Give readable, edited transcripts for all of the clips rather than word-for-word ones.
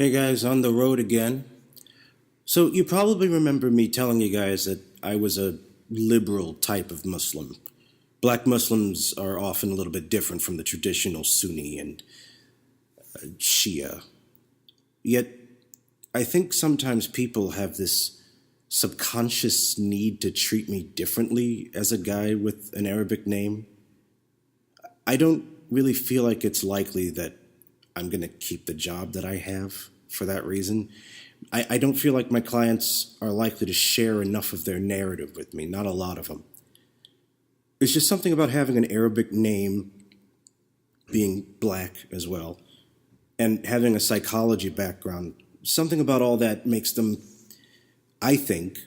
Hey guys, on the road again. So, you probably remember me telling you guys that I was a liberal type of Muslim. Black Muslims are often a little bit different from the traditional Sunni and Shia. Yet, I think sometimes people have this subconscious need to treat me differently as a guy with an Arabic name. I don't really feel like it's likely that I'm going to keep the job that I have for that reason. I don't feel like my clients are likely to share enough of their narrative with me, not a lot of them. It's just something about having an Arabic name, being black as well, and having a psychology background. Something about all that makes them, I think,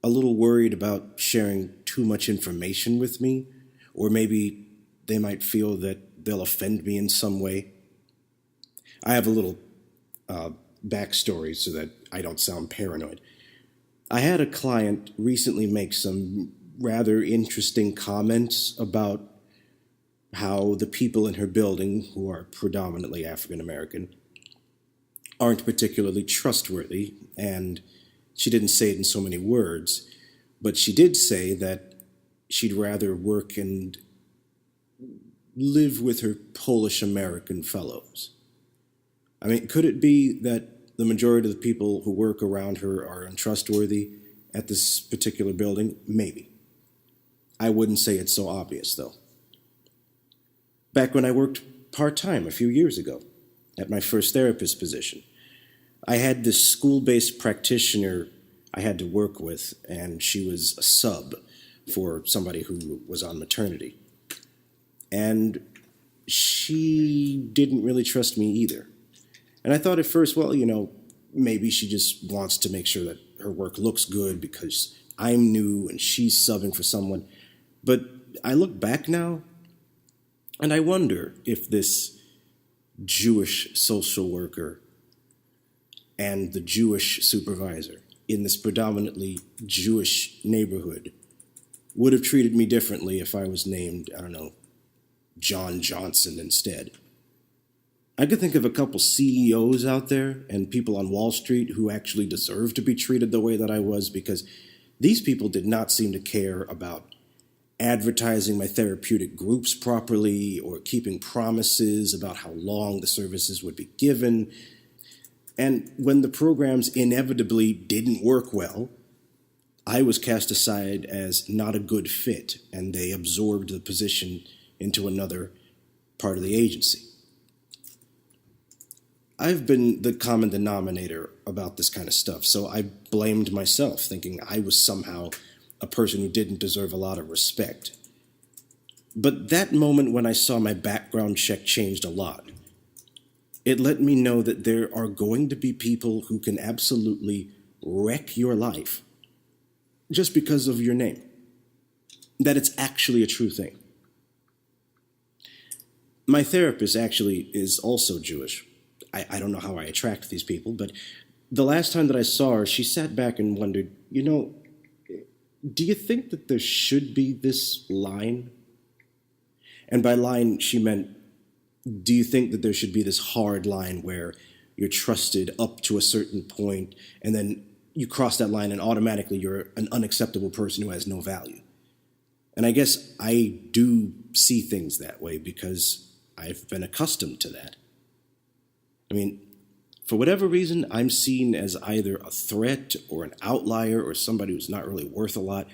a little worried about sharing too much information with me, or maybe they might feel that they'll offend me in some way. I have a little backstory so that I don't sound paranoid. I had a client recently make some rather interesting comments about how the people in her building, who are predominantly African American, aren't particularly trustworthy, and she didn't say it in so many words, but she did say that she'd rather work and live with her Polish American fellows. I mean, could it be that the majority of the people who work around her are untrustworthy at this particular building? Maybe. I wouldn't say it's so obvious, though. Back when I worked part-time a few years ago, at my first therapist position, I had this school-based practitioner I had to work with, and she was a sub for somebody who was on maternity. And she didn't really trust me either. And I thought at first, well, maybe she just wants to make sure that her work looks good because I'm new and she's subbing for someone. But I look back now, and I wonder if this Jewish social worker and the Jewish supervisor in this predominantly Jewish neighborhood would have treated me differently if I was named, I don't know, John Johnson instead. I could think of a couple CEOs out there and people on Wall Street who actually deserve to be treated the way that I was, because these people did not seem to care about advertising my therapeutic groups properly or keeping promises about how long the services would be given. And when the programs inevitably didn't work well, I was cast aside as not a good fit, and they absorbed the position into another part of the agency. I've been the common denominator about this kind of stuff, so I blamed myself, thinking I was somehow a person who didn't deserve a lot of respect. But that moment when I saw my background check changed a lot. It let me know that there are going to be people who can absolutely wreck your life just because of your name. That it's actually a true thing. My therapist actually is also Jewish. I don't know how I attract these people, but the last time that I saw her, she sat back and wondered, do you think that there should be this line? And by line, she meant, do you think that there should be this hard line where you're trusted up to a certain point, and then you cross that line and automatically you're an unacceptable person who has no value? And I guess I do see things that way because I've been accustomed to that. I mean, for whatever reason, I'm seen as either a threat or an outlier or somebody who's not really worth a lot.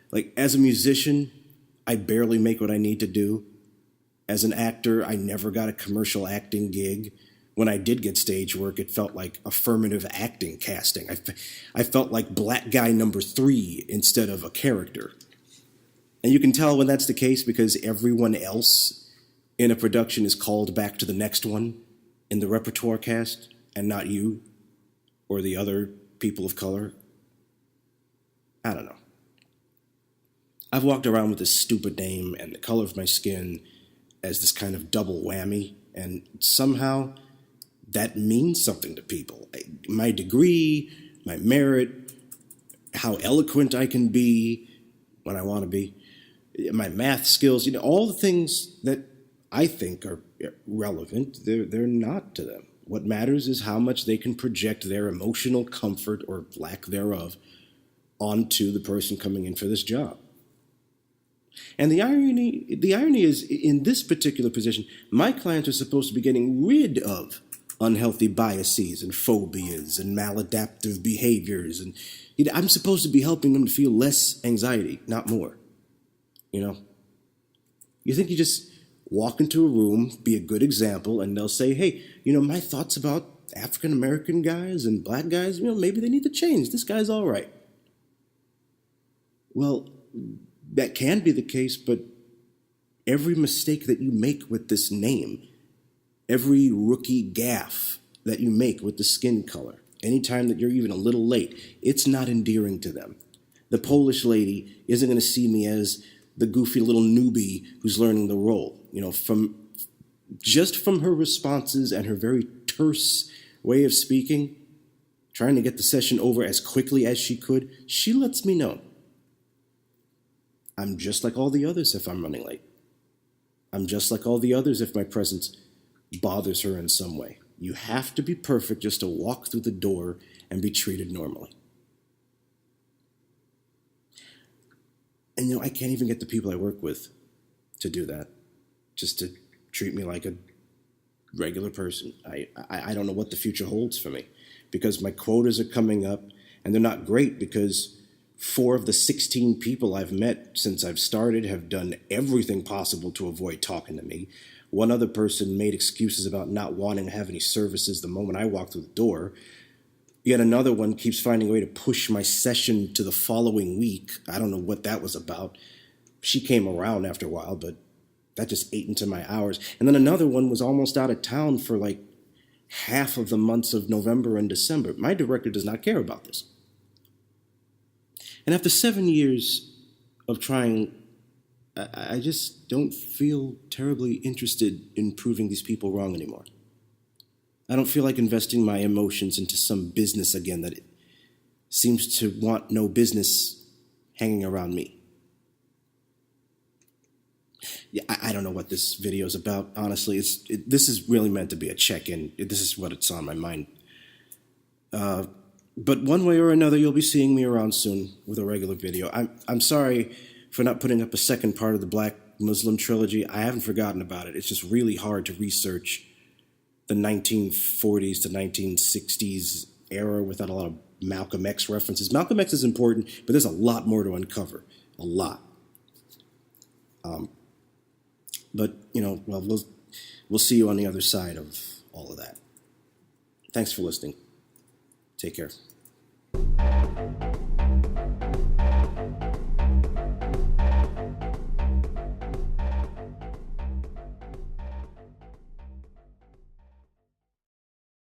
Like, as a musician, I barely make what I need to do. As an actor, I never got a commercial acting gig. When I did get stage work, it felt like affirmative acting casting. I felt like black guy number 3 instead of a character. And you can tell when that's the case because everyone else in a production is called back to the next one in the repertoire cast, and not you or the other people of color. I don't know. I've walked around with this stupid name and the color of my skin as this kind of double whammy, and somehow that means something to people. My degree, my merit, how eloquent I can be when I want to be, my math skills, all the things that I think are relevant, they're not to them. What matters is how much they can project their emotional comfort or lack thereof onto the person coming in for this job. And the irony is, in this particular position, my clients are supposed to be getting rid of unhealthy biases and phobias and maladaptive behaviors. And I'm supposed to be helping them to feel less anxiety, not more. You think you just walk into a room, be a good example, and they'll say, hey, my thoughts about African American guys and black guys, maybe they need to change. This guy's all right. Well, that can be the case, but every mistake that you make with this name, every rookie gaffe that you make with the skin color, anytime that you're even a little late, it's not endearing to them. The Polish lady isn't going to see me as the goofy little newbie who's learning the role. From her responses and her very terse way of speaking, trying to get the session over as quickly as she could, she lets me know I'm just like all the others if I'm running late. I'm just like all the others if my presence bothers her in some way. You have to be perfect just to walk through the door and be treated normally. And I can't even get the people I work with to do that, just to treat me like a regular person. I don't know what the future holds for me, because my quotas are coming up, and they're not great because 4 of the 16 people I've met since I've started have done everything possible to avoid talking to me. One other person made excuses about not wanting to have any services the moment I walked through the door. Yet another one keeps finding a way to push my session to the following week. I don't know what that was about. She came around after a while, but that just ate into my hours. And then another one was almost out of town for like half of the months of November and December. My director does not care about this. And after 7 years of trying, I just don't feel terribly interested in proving these people wrong anymore. I don't feel like investing my emotions into some business again that it seems to want no business hanging around me. Yeah, I don't know what this video is about, honestly. This is really meant to be a check-in. This is what it's on my mind. But one way or another, you'll be seeing me around soon with a regular video. I'm sorry for not putting up a second part of the Black Muslim trilogy. I haven't forgotten about it. It's just really hard to research the 1940s to 1960s era without a lot of Malcolm X references. Malcolm X is important, but there's a lot more to uncover. A lot. But, we'll see you on the other side of all of that. Thanks for listening. Take care.